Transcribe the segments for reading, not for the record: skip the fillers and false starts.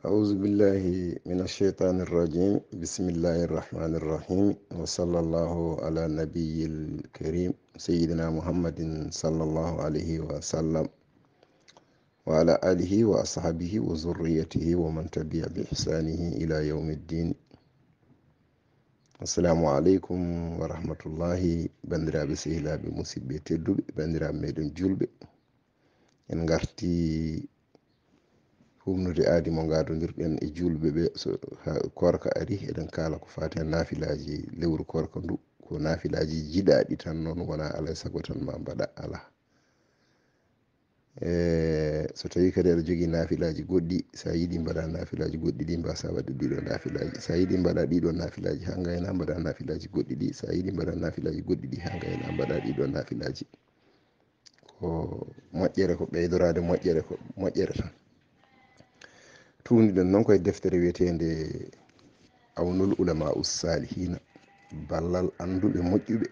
أعوذ بالله من الشيطان الرجيم. بسم الله الرحمن الرحيم، وصلى الله على النبي الكريم سيدنا محمد صلى الله عليه وسلم وعلى آله وأصحابه وذريته ومن تبع بإحسانه إلى يوم الدين. السلام عليكم ورحمة الله. بندرا بسهلا بمسيبة تدب بندرا ميدن جلب en garti humnude aadi mo gadodirɗen e julɓe ɓe so korka ari eɗen kala ko fati nafilaji lewru korka ndu ko nafilaji jiɗaɗi tan noon wona alay saago tan ma mbaɗa ala so tawi kadi aɗa jogui nafilaji goɗɗi sa yiiɗi mbaɗa nafilaji goɗɗi ɗi mbasa wadde ɗiɗo nafilaji sa yiiɗi mbaɗa ɗiɗo nafilaji ha gayna mbaɗa nafilaji goɗɗi ɗi sa yiiɗi mbaɗa nafilaji goɗɗi ɗi ha gayna mbaɗa ɗiɗo nafilaji ko moƴƴere ko ɓeydorade moƴƴere tan tuuniɗen noon koye deftere wiyetede awnul ulama ussalihina, ballal anduɓe moƴƴuɓe,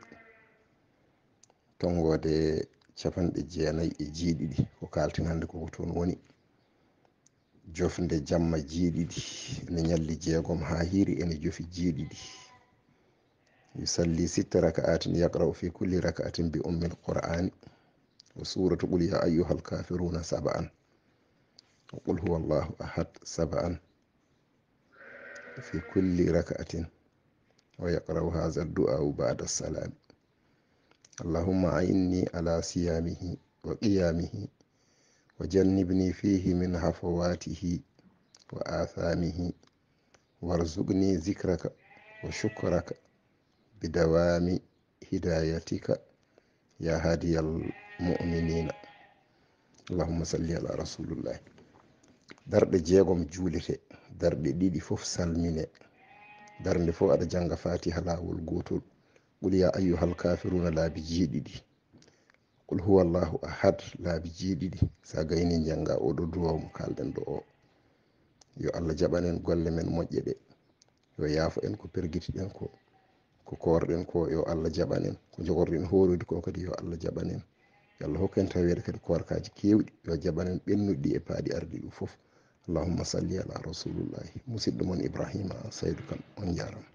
tongode 90 ko kalten hande koko toon woni. Jofde jamma jiiɗiɗi ene ñalli 6 ha hiiri ene jofi jiiɗiɗi. yusalli 6 raka'atin yaqra'u fi kulli raka'atin bi ummil qur'ani wa suratu qul ya ayyuhal kafiruna 7 وقل هو الله أحد 7 في كل ركعة ويقرأ هذا الدعاء بعد السلام. اللهم أعني على صيامه وقيامه وجنبني فيه من هفواته وآثامه وارزقني ذكرك وشكرك بدوام هدايتك يا هادي المؤمنين. اللهم صل على رسول الله. darɗe 6 juulete, darɗe ɗiɗi fof salmine, darnde fof aɗa janga fatiha lawol gotol, qul ya ayyuhal kafiruna laabi jeeɗiɗi, qul huwa allahu ahad laabi jeeɗiɗi. sa gayni janga oɗo duwaw mo kalɗen ɗo o. yo Allah jaɓanen golle men moƴƴe ɗe, yo yaafo en ko pergitiɗen ko korɗen ko, yo Allah jaɓanen ko jogorɗen horude ko kadi yo Allah jaɓanen. yo Allah hokken tawede kadi korkaji kewɗi, yo jaɓanen ɓennuɗi e paaɗi ardi ɗum fof. Allahumma salli ala rasulullahi. musidɗo mon Ibrahima Saydou Kane on jarama.